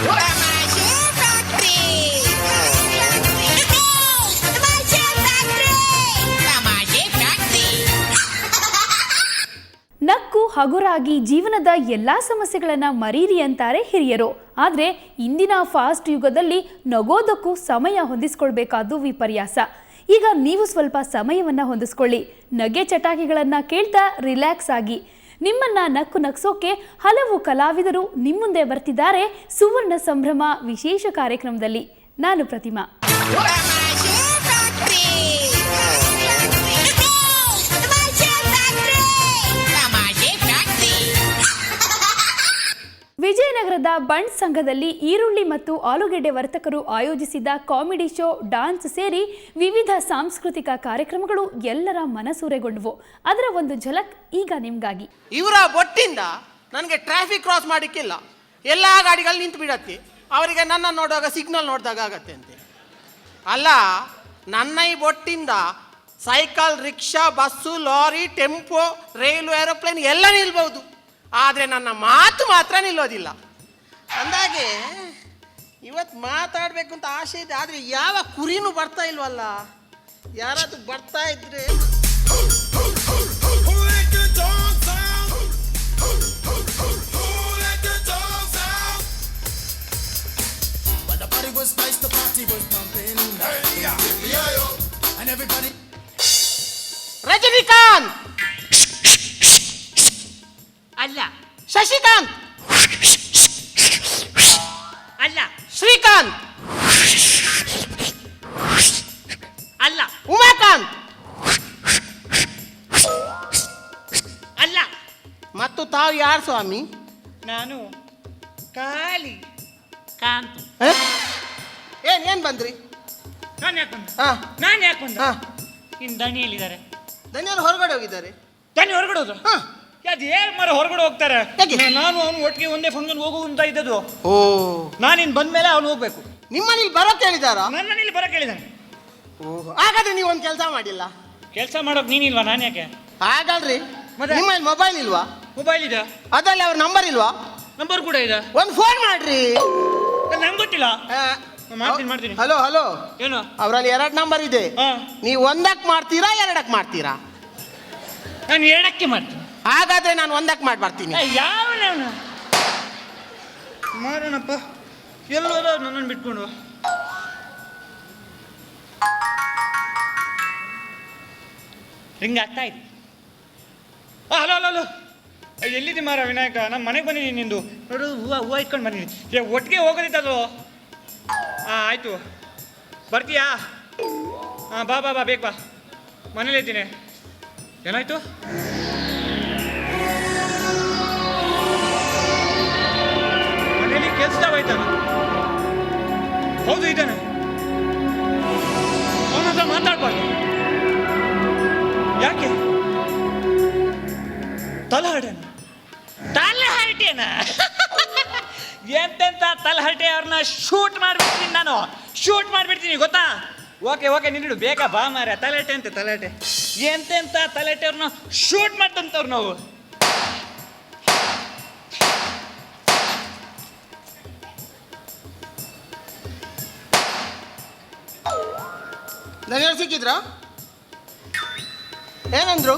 ತಮಾಷೆ ಫ್ಯಾಕ್ಟರಿ. ತಮಾಷೆ ಫ್ಯಾಕ್ಟರಿ. ನಕ್ಕು ಹಗುರಾಗಿ ಜೀವನದ ಎಲ್ಲ ಸಮಸ್ಯೆಗಳನ್ನು ಮರೀರಿ ಅಂತಾರೆ ಹಿರಿಯರು. ಆದರೆ ಇಂದಿನ ಫಾಸ್ಟ್ ಯುಗದಲ್ಲಿ ನಗೋದಕ್ಕೂ ಸಮಯ ಹೊಂದಿಸ್ಕೊಳ್ಬೇಕಾದ್ದು ವಿಪರ್ಯಾಸ. ಈಗ ನೀವು ಸ್ವಲ್ಪ ಸಮಯವನ್ನು ಹೊಂದಿಸ್ಕೊಳ್ಳಿ. ನಗೆ ಚಟಾಕಿಗಳನ್ನು ಕೇಳ್ತಾ ರಿಲ್ಯಾಕ್ಸ್ ಆಗಿ. ನಿಮ್ಮನ್ನ ನಕ್ಕು ನಗ್ಸೋಕೆ ಹಲವು ಕಲಾವಿದರು ನಿಮ್ಮುಂದೆ ಬರ್ತಿದ್ದಾರೆ ಸುವರ್ಣ ಸಂಭ್ರಮ ವಿಶೇಷ ಕಾರ್ಯಕ್ರಮದಲ್ಲಿ. ನಾನು ಪ್ರತಿಮಾ. ತಮಾಷೆ ಫ್ಯಾಕ್ಟರಿ. ತಮಾಷೆ ಫ್ಯಾಕ್ಟರಿ. ವಿಜಯನಗರದ ಬಂಡ್ ಸಂಘದಲ್ಲಿ ಈರುಳ್ಳಿ ಮತ್ತು ಆಲೂಗೆಡ್ಡೆ ವರ್ತಕರು ಆಯೋಜಿಸಿದ್ದ ಕಾಮಿಡಿ ಶೋ, ಡಾನ್ಸ್ ಸೇರಿ ವಿವಿಧ ಸಾಂಸ್ಕೃತಿಕ ಕಾರ್ಯಕ್ರಮಗಳು ಎಲ್ಲರ ಮನಸೂರೆಗೊಂಡವು. ಅದರ ಒಂದು ಝಲಕ್ ಈಗ ನಿಮ್ಗಾಗಿ. ಇವರ ಬೊಟ್ಟಿಂದ ನನಗೆ ಟ್ರಾಫಿಕ್ ಕ್ರಾಸ್ ಮಾಡಿಕ್ಕಿಲ್ಲ. ಎಲ್ಲ ಗಾಡಿಗಳು ನಿಂತು ಬಿಡತ್ತೆ. ಅವರಿಗೆ ನನ್ನ ನೋಡುವಾಗ ಸಿಗ್ನಲ್ ನೋಡಿದಾಗ ಆಗತ್ತೆ ಅಂತೆ. ಅಲ್ಲ, ನನ್ನ ಈ ಬೊಟ್ಟಿಂದ cycle, rickshaw, bus, lorry, tempo, ರೈಲು, ಏರೋಪ್ಲೇನ್ ಎಲ್ಲ ನಿಲ್ಬಹುದು. ಆದರೆ ನನ್ನ ಮಾತು ಮಾತ್ರ ನಿಲ್ಲೋದಿಲ್ಲ. ಅಂದಾಗೆ ಇವತ್ತು ಮಾತಾಡಬೇಕು ಅಂತ ಆಸೆ ಇದೆ. ಆದರೆ ಯಾವ ಕುರಿನೂ ಬರ್ತಾ ಇಲ್ವಲ್ಲ. ಯಾರಾದ್ರೂ ಬರ್ತಾ ಇದ್ರೆ ರಜನಿಕಾಂತ್ ಅಲ್ಲ, ಶಶಿಕಾಂತ್ ಅಲ್ಲ, ಶ್ರೀಕಾಂತ್ ಅಲ್ಲ, ಉಮಾಕಾಂತ್ ಅಲ್ಲ. ಮತ್ತು ತಾವು ಯಾರು ಸ್ವಾಮಿ? ನಾನು ಕಾಲಿ ಕಾಂತು. ಏನ್ ಬಂದ್ರಿ? ನಾನು ಯಾಕೆ ಬಂದ? ಹಾ ನಾನು ಯಾಕೆ ಬಂದ? ಹಾ ಇನ್ನು ದಣಿ ಎಲ್ಲಿದ್ದಾರೆ? ಧನ್ಯರು ಹೊರಗಡೆ ಹೋಗಿದ್ದಾರೆ. ದಣಿ ಹೊರಗಡೆ ಹೋದ್ರು? ಹಾ ಅದು ಏನು ಮರ ಹೊರಗಡೆ ಹೋಗ್ತಾರೆ? ಯಾಕೆ? ನಾನು ಅವನು ಒಟ್ಟಿಗೆ ಒಂದೇ ಫಂಕ್ಷನ್ ಹೋಗು ಅಂತ ಇದ್ದದ್ದು. ಓ, ನಾನು ಇನ್ನು ಬಂದ ಮೇಲೆ ಅವನು ಹೋಗ್ಬೇಕು. ನಿಮ್ಮಲ್ಲಿ ಬರೋಕೆ ಹೇಳಿದಾರ? ನನ್ನ ಮನೇಲಿ ಬರೋಕೆ ಹೇಳಿದ್ದಾನೆ. ಓಹ್, ಹಾಗಾದ್ರೆ ನೀವು ಒಂದು ಕೆಲಸ ಮಾಡಿಲ್ಲ. ಕೆಲಸ ಮಾಡೋಕೆ ನೀನಿಲ್ವಾ? ನಾನು ಯಾಕೆ? ಹಾಗಲ್ರಿ, ಮತ್ತೆ? ನಿಮ್ಮಲ್ಲಿ ಮೊಬೈಲ್ ಇಲ್ವಾ? ಮೊಬೈಲ್ ಇದೆ, ಅದ್ರಲ್ಲಿ ಅವ್ರ ನಂಬರ್ ಇಲ್ವಾ? ನಂಬರ್ ಕೂಡ ಇದೆ. ಒಂದು ಫೋನ್ ಮಾಡ್ರಿ. ನಂಗೆ ಗೊತ್ತಿಲ್ಲ. ಮಾಡ್ತೀನಿ. ಹಲೋ ಹಲೋ, ಏನು? ಅವರಲ್ಲಿ 2 ನಂಬರ್ ಇದೆ. ಹಾ, ನೀವು 1ಕ್ಕೆ ಮಾಡ್ತೀರಾ 2ಕ್ಕೆ ಮಾಡ್ತೀರಾ? ನಾನು 2ಕ್ಕೆ ಮಾಡ್ತೀನಿ. ಹಾಗಾದ್ರೆ ನಾನು 1ಕ್ಕೆ ಮಾಡಿ ಬರ್ತೀನಿ. ಯಾವ ಮಾರೋಣಪ್ಪ, ಎಲ್ಲೋದ ನನ್ನನ್ನು ಬಿಟ್ಕೊಂಡು. ರಿಂಗ್ ಆಗ್ತಾ ಇದೆ. ಹಲೋ ಹಲೋ ಹಲೋ, ಎಲ್ಲಿದ್ದಿ ಮಾರ ವಿನಾಯಕ? ನಮ್ಮ ಮನೆಗೆ ಬಂದಿದ್ದೀನಿ. ನಿಂದು ನೋಡು, ಹೂವು ಇಟ್ಕೊಂಡು ಬಂದಿದ್ದೀನಿ. ಒಟ್ಟಿಗೆ ಹೋಗೋದಿತ್ತದು. ಹಾಂ, ಆಯಿತು, ಬರ್ತೀಯಾ? ಹಾಂ, ಬಾ ಬಾ ಬಾ, ಬೇಗ ಬಾ. ಮನೇಲಿ ಇದ್ದೀನಿ. ಏನಾಯ್ತು? ಮನೇಲಿ ಕೆಲ್ಸದಾಗ ಹೋಯ್ತಾನ? ಹೌದು, ಇದ್ದಾನೆ. ಅವನ ಹತ್ರ ಮಾತಾಡ್ಬಾರ್ದು. ಯಾಕೆ? ತಲಹರಟೆನ? ತಲಹರಟೆನ? ಎಂತೆಂತ ತಲಹರಟೆ ಅವ್ರನ್ನ ಶೂಟ್ ಮಾಡಿಬಿಡ್ತೀನಿ. ನಾನು ಶೂಟ್ ಮಾಡಿಬಿಡ್ತೀನಿ, ಗೊತ್ತಾ? ಓಕೆ ಓಕೆ, ನಿನ್ನಿಡು, ಬೇಗ ಬಾ ಮಾರ. ತಲಹರಟೆ ಅಂತೆ, ತಲಹರಟೆ. ಎಂತೆಂತ ತಲಹರಟೆ ಅವ್ರನ್ನ ಶೂಟ್ ಮಾಡ್ತಂತವ್ರು ನಾವು. ಧನ್ಯರು ಸಿಕ್ಕಿದ್ರ? ಏನಂದ್ರು?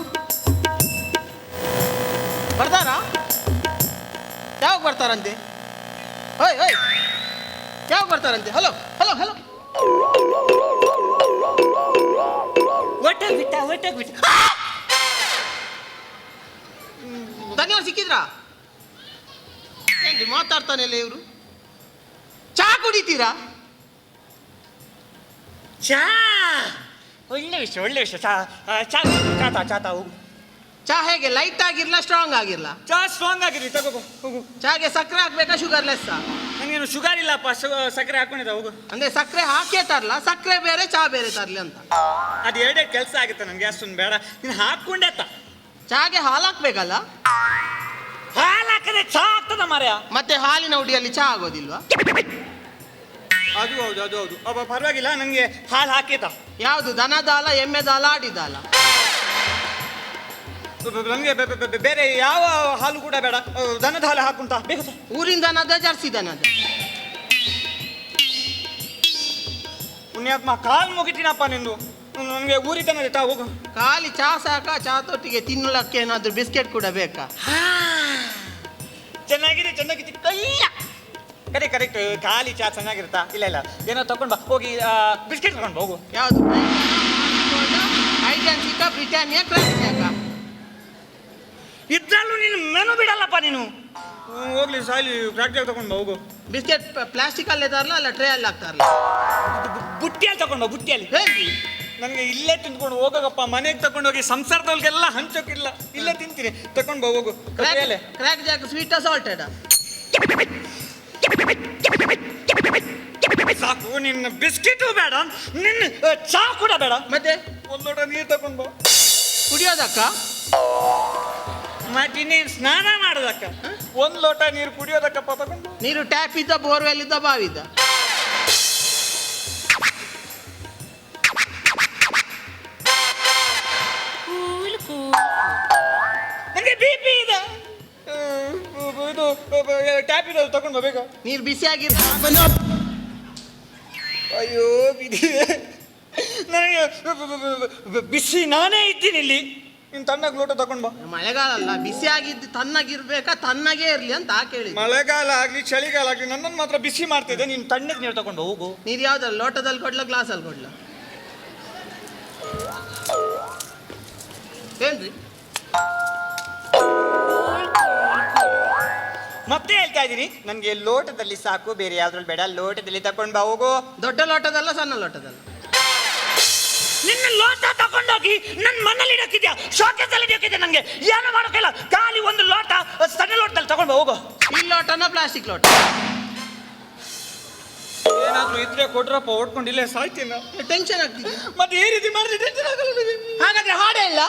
ಬರ್ತಾರಾ? ಯಾವಾಗ ಬರ್ತಾರಂತೆ? ಓಯ್ ಓಯ್, ಯಾವಾಗ ಬರ್ತಾರಂತೆ? Hello hello hello. ಒಟ್ಟಾಗ್ಬಿಟ್ಟ. ಧನ್ಯರು ಸಿಕ್ಕಿದ್ರಾ? ಏನ್ರಿ ಮಾತಾಡ್ತಾನೆ ಇಲ್ಲ ಇವರು? ಚಾ ಕುಡಿತೀರಾ? ಚಾ ಒಳ್ಳೆ ವಿಷಯ, ಒಳ್ಳೆ ವಿಷಯ. ಚಾ ಚಾ ಚಾ ಹೋಗು. ಚಾ ಹೇಗೆ, ಲೈಟ್ ಆಗಿರ್ಲಾ ಸ್ಟ್ರಾಂಗ್ ಆಗಿರ್ಲಾ? ಚಾ ಸ್ಟ್ರಾಂಗ್ ಆಗಿರಿ, ತಗೋ ಹೋಗು. ಚಾಗೆ ಸಕ್ಕರೆ ಹಾಕ್ಬೇಕಾ ಶುಗರ್ಲೆಸ್? ನನಗೇನು ಶುಗರ್ ಇಲ್ಲಪ್ಪ, ಸಕ್ಕರೆ ಹಾಕೊಂಡಿದ್ದ, ಹೋಗು. ಅಂದ್ರೆ ಸಕ್ಕರೆ ಹಾಕೇ ತರಲ್ಲ, ಸಕ್ಕರೆ ಬೇರೆ ಚಾ ಬೇರೆ ತರ್ಲಿ ಅಂತ. ಅದು ಎರಡೇ ಕೆಲಸ ಆಗುತ್ತೆ ನನಗೆ, ಅಷ್ಟೊಂದು ಬೇಡ. ನೀನು ಹಾಕ್ಕೊಂಡೆ ಚಾಗೆ ಹಾಲು ಹಾಕ್ಬೇಕಲ್ಲ? ಹಾಲು ಹಾಕಿದ್ರೆ ಚಾ ಆಗ್ತದ ಮಾರ್ಯ. ಮತ್ತೆ ಹಾಲಿನ ಹುಡಿಯಲ್ಲಿ ಚಾ ಆಗೋದಿಲ್ವಾ? ಅದು ಹೌದು, ಅದು ಹೌದು. ಅಬ್ಬ ಪರವಾಗಿಲ್ಲ, ನನಗೆ ಹಾಲು ಹಾಕಿದ. ಯಾವುದು, ದನದ ಹಾಲ, ಎಮ್ಮೆದ ಹಾಲ, ಆಡಿದ ಹಾಲ? ನನಗೆ ಬೇರೆ ಯಾವ ಹಾಲು ಕೂಡ ಬೇಡ, ದನದ ಹಾಲು ಹಾಕುಂತ ಬೇಕು. ಊರಿನ ದನದ, ಜರ್ಸಿ ದನದ? ಪುಣ್ಯಾತ್ಮ ಕಾಲು ಮುಗಿತೀನಪ್ಪ ನಿಂದು. ನನಗೆ ಊರಿತನ ತಾ ಹೋಗು. ಖಾಲಿ ಚಾ ಸಾಕ? ಚಾ ತೊಟ್ಟಿಗೆ ತಿನ್ನಲಕ್ಕೆ ಏನಾದ್ರು ಬಿಸ್ಕೆಟ್ ಕೂಡ ಬೇಕಾ? ಚೆನ್ನಾಗಿದೆ ಕೈಯ ಕರೆಕ್ಟ್ ಖಾಲಿ ಚಾ ಚೆನ್ನಾಗಿರುತ್ತಾ? ಇಲ್ಲ ಏನೋ ತಗೊಂಡ್ ಬಾ, ಹೋಗಿ ಬಿಸ್ಕೆಟ್ ತಗೊಂಡು ಹೋಗು. ಯಾವುದು? ಐಡೆನ್ಸಿಕ, ಬ್ರಿಟಾನಿಯಾ, ಕ್ರಾಂತಿಯಾಕ? ಇದ್ರಲ್ಲೂ ನೀನು ಮೆನು ಬಿಡಲ್ಲಪ್ಪ ನೀನು. ಹೋಗ್ಲಿ ಸಾಯ್ಲಿ, ಕ್ರಾಕ್ಟಿಯಾಗಿ ತಗೊಂಡು ಬಾ ಹೋಗು. ಬಿಸ್ಕೆಟ್ ಪ್ಲಾಸ್ಟಿಕ್ ಅಲ್ಲಿ ಇದಾರಲ್ಲ ಅಲ್ಲ ಟ್ರೇ ಅಲ್ಲಿ ಹಾಕ್ತಾರಲ್ಲ? ಬುಟ್ಟಿಯಲ್ಲಿ ತಗೊಂಡು ಬಾ, ಬುಟ್ಟಿಯಲ್ಲಿ. ಹೇಳಿ ನನಗೆ ಇಲ್ಲೇ ತಿಂದ್ಕೊಂಡು ಹೋಗಪ್ಪ. ಮನೆಗೆ ತಗೊಂಡು ಹೋಗಿ ಸಂಸಾರದವ್ರಿಗೆಲ್ಲ ಹಂಚೋಕಿಲ್ಲ, ಇಲ್ಲೇ ತಿಂತೀನಿ. ತಗೊಂಡು ಬಾ ಹೋಗು. Crack Jack sweet salted? ಸಾಕು, ನಿನ್ನ ಬಿಸ್ಕಿಟು ಬೇಡ, ನಿನ್ನ ಚಾ ಕೂಡ ಬೇಡ. ಮತ್ತೆ ಒಂದು ಲೋಟ ನೀರು ತಗೊಂಡು ಬಾ. ಕುಡಿಯೋದಕ್ಕ? ಮತ್ತೆ ಇನ್ನೇನು ಸ್ನಾನ ಮಾಡೋದಕ್ಕ? ಒಂದು ಲೋಟ ನೀರು ಕುಡಿಯೋದಕ್ಕಪ್ಪ ತಗೊಂಡು. ನೀರು ಟ್ಯಾಪ್ ಇದ್ದ, ಬೋರ್ವೆಲ್ ಇದ್ದ, ಬಾವಿದ್ದ? ನನಗೆ ಬಿ ಪಿ ಇದೆ. ಇದು ಟ್ಯಾಪ್ ಇದೆ, ತಗೊಂಡು ಬೇಕಾ? ನೀರು ಬಿಸಿ ಆಗಿರ್. ಅಯ್ಯೋ ಬಿಡಿ, ನನಗೆ ಬಿಸಿ ನಾನೇ ಇದ್ದೀನಿ ಇಲ್ಲಿ. ನೀನು ತಣ್ಣಗೆ ಲೋಟ ತಗೊಂಡು ಬಾ. ಮಳೆಗಾಲ ಅಲ್ಲ, ಬಿಸಿ ಆಗಿದ್ದು ತಣ್ಣಗಿರ್ಬೇಕಾ? ತಣ್ಣಗೇ ಇರ್ಲಿ ಅಂತ ಕೇಳಿ. ಮಳೆಗಾಲ ಆಗಲಿ ಚಳಿಗಾಲ ಆಗಲಿ ನನ್ನನ್ನು ಮಾತ್ರ ಬಿಸಿ ಮಾಡ್ತಿದ್ದೆ. ನೀನು ತಣ್ಣಗೆ ನೀರು ತಗೊಂಡು ಹೋಗು. ನೀರು ಯಾವ್ದ್ರಲ್ಲಿ? ಲೋಟದಲ್ಲಿ ಕೊಡ್ಲ, ಗ್ಲಾಸಲ್ಲಿ ಕೊಡ್ಲ? ಏನ್ರಿ ಮತ್ತೆ ಹೇಳ್ತಾ ಇದ್ದೀನಿ, ನನಗೆ ಲೋಟದಲ್ಲಿ ಸಾಕು, ಬೇರೆ ಯಾವ್ದ್ರಲ್ಲಿ ಬೇಡ. ಲೋಟದಲ್ಲಿ ತಗೊಂಡು ಬಾ ಹೋಗು. ದೊಡ್ಡ ಲೋಟದಲ್ಲ, ಸಣ್ಣ ಲೋಟದಲ್ಲ? ನಿನ್ನ ಲೋಟ ತಗೊಂಡೋಗಿ ನನ್ನ ಮನೇಲಿ ಇಡಕ್ಕಿದ್ಯಾ? ಶೋಕೇಸಲ್ಲಿ ಇಡಕ್ಕಿದ್ಯಾ? ನನಗೆ ಏನು ಮಾಡೋಕ್ಕಿಲ್ಲ. ಖಾಲಿ ಒಂದು ಲೋಟ, ಸಣ್ಣ ಲೋಟದಲ್ಲಿ ತಗೊಂಡು ಬಾ ಹೋಗು. ಸ್ಟೀಲ್ ಲೋಟನ ಪ್ಲಾಸ್ಟಿಕ್ ಲೋಟ? ಏನಾದ್ರೂ ಇದ್ರೆ ಕೊಟ್ರಪ್ಪ, ಓಡ್ಕೊಂಡು ಇಲ್ಲೇ ಸಾಯ್ತೀನ. ಟೆನ್ಷನ್ ಆಗ್ತಿದೆ. ಮತ್ತೆ ಈ ರೀತಿ ಮಾಡಿದ್ರೆ ಟೆನ್ಷನ್ ಆಗಲ್ಲ. ಹಾಗಾದ್ರೆ ಹಾಡೇ ಇಲ್ಲ?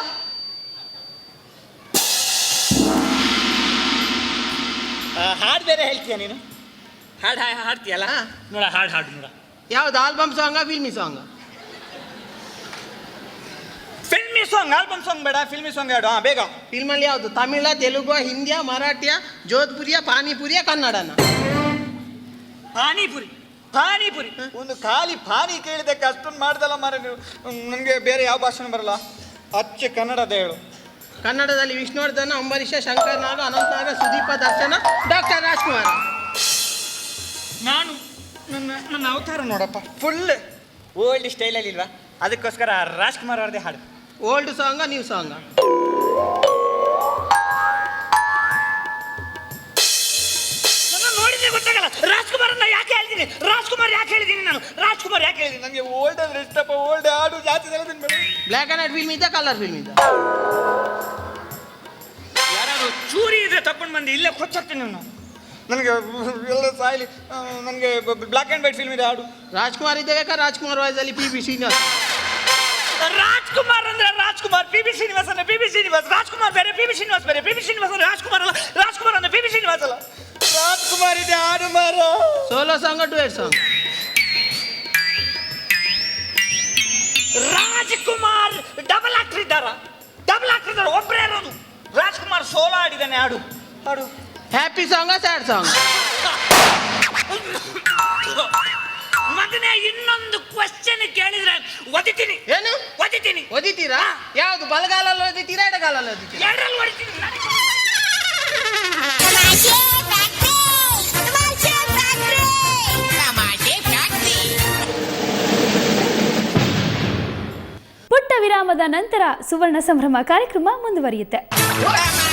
ಹಾಡು ಬೇರೆ ಹೇಳ್ತೀಯ ನೀನು? ಹಾಡ್ತೀಯಲ್ಲ? ನೋಡ ಹಾಡು ನೋಡ. ಯಾವ್ದು? ಆಲ್ಬಮ್ ಸಾಂಗ, ಫಿಲ್ಮಿ ಸಾಂಗ? ಫಿಲ್ಮಿ ಸಾಂಗ್. ಆಲ್ಬಮ್ ಸಾಂಗ್ ಬೇಡ, ಫಿಲ್ಮಿ ಸಾಂಗ್ ಹಾಡು. ಬೇಗ. ಫಿಲ್ಮಲ್ಲಿ ಯಾವುದು? ತಮಿಳ, ತೆಲುಗು, ಹಿಂದಿಯ, ಮರಾಠಿಯ, ಜೋಧ್ಪುರಿಯ, ಪಾನಿಪುರಿಯ, ಕನ್ನಡನ? ಪಾನಿಪುರಿ. ಒಂದು ಖಾಲಿ ಪಾನಿ ಕೇಳಿದಕ್ಕೆ ಅಷ್ಟೊಂದು ಮಾಡ್ದಲ್ಲ ಮಾರ ನೀವು. ನನಗೆ ಬೇರೆ ಯಾವ ಭಾಷೆನೂ ಬರಲ್ಲ, ಅಚ್ಚ ಕನ್ನಡದ ಹೇಳು. ಕನ್ನಡದಲ್ಲಿ ವಿಷ್ಣುವರ್ಧನ, ಅಂಬರೀಷ, ಶಂಕರ್ ನಾಗ, ಅನಂತನಾಗ, ಸುದೀಪ, ದರ್ಶನ, ಡಾಕ್ಟರ್ ರಾಜ್ಕುಮಾರ್. ನಾನು ನನ್ನ ಅವತಾರ ನೋಡಪ್ಪ, ಫುಲ್ ಓಲ್ಡ್ ಸ್ಟೈಲಲ್ಲಿ ಇಲ್ವಾ? ಅದಕ್ಕೋಸ್ಕರ ರಾಜ್ಕುಮಾರ್ ಅವ್ರದ್ದೇ ಹಾಡು. ಓಲ್ಡ್ ಸಾಂಗ, ನ್ಯೂ ಸಾಂಗ? ನನ್ನ ನೋಡಿದ್ರೆ ಗೊತ್ತಾಗಲ್ಲ. ರಾಜ್ಕುಮಾರ್ ಅಂತ ಯಾಕೆ ಹೇಳ್ತೀನಿ? ರಾಜ್ಕುಮಾರ್ ಯಾಕೆ ಹೇಳಿದ್ದೀನಿ ನಾನು? ನನಗೆ ಓಲ್ಡ್ ಅಂದ್ರೆ ಇಷ್ಟಪ್ಪ. ಓಲ್ಡ್ ಹಾಡು ಜಾಸ್ತಿ ಸಲ ತಿನ್ಬೇಡ. ಬ್ಲ್ಯಾಕ್ ಆ್ಯಂಡ್ ವೈಟ್ ಫಿಲ್ಮ್ ಇದ್ದ, ಕಲರ್ ಫಿಲ್ಮ್ ಇದ್ದ? ಯಾರು ಚೂರಿ ಇದ್ರೆ ತಗೊಂಡು ಬಂದು ಇಲ್ಲೇ ಕೊಚ್ಚಾಕ್ತೀನಿ ನಾನು. ನನಗೆ ಎಲ್ಲ ಸಾಯ್ಲಿ. ನನಗೆ ಬ್ಲ್ಯಾಕ್ ಆ್ಯಂಡ್ ವೈಟ್ ಫಿಲ್ಮ್ ಇದೆ ಹಾಡು. ರಾಜ್ಕುಮಾರ್ ಇದ್ದ ಬೇಕಾ? ರಾಜ್ಕುಮಾರ್ ವಾಯ್ಸಲ್ಲಿ ಪಿ.ಬಿ. ಶ್ರೀನಿವಾಸ್? ರಾಜ್ಕುಮಾರ್ ಅಂದ್ರೆ ರಾಜ್ಕುಮಾರ್, ಪಿ.ಬಿ. ಶ್ರೀನಿವಾಸ್ ಅಂದ್ರೆ ಪಿ.ಬಿ. ಶ್ರೀನಿವಾಸ್. ರಾಜ್ಕುಮಾರ್ ಬೇರೆ, ಪಿ.ಬಿ. ಶ್ರೀನಿವಾಸ್ ಬೇರೆ. ಪಿ.ಬಿ. ಶ್ರೀನಿವಾಸ್ ಅಂದ್ರೆ ರಾಜ್ಕುಮಾರ್ ಅಲ್ಲ, ರಾಜ್ಕುಮಾರ್ ಅಂದ್ರೆ ಪಿ.ಬಿ. ಶ್ರೀನಿವಾಸ್ ಅಲ್ಲ. ರಾಜ್ಕುಮಾರ್ ಇದೆ ಹಾಡು ಮಾರ. Solo song, duet song? Rajkumar double actor ಇದ್ದಾರ, ಒಬ್ಬರೇ ಇರೋದು. ರಾಜ್ಕುಮಾರ್ ಸೋಲೋ ಆಡಿದ್ದಾನೆ. ಹಾಡು. ಹ್ಯಾಪಿ ಸಾಂಗ, ಸ್ಯಾಡ್ ಸಾಂಗ್? ಮಗನೇ, ಇನ್ನೊಂದು ಕ್ವಶನ್ ಕೇಳಿದ್ರೆ ಒದಿತೀನಿ. ಏನು ಒದಿತೀನಿ? ಓದಿತೀರಾ? ಯಾವ್ದು? ಬಲಗಾಲಲ್ಲಿ ಓದಿತೀರಾ, ಎಡಗಾಲಲ್ಲಿ ಓದಿತೀರಾ? ಎರಡರಲ್ಲಿ ಹೊಡಿತೀನಿ. ತಮಾಷೆ ಫ್ಯಾಕ್ಟ್ರಿ. ಪುಟ್ಟ ವಿರಾಮದ ನಂತರ ಸುವರ್ಣ ಸಂಭ್ರಮ ಕಾರ್ಯಕ್ರಮ ಮುಂದುವರಿಯುತ್ತೆ. ತಮಾಷೆ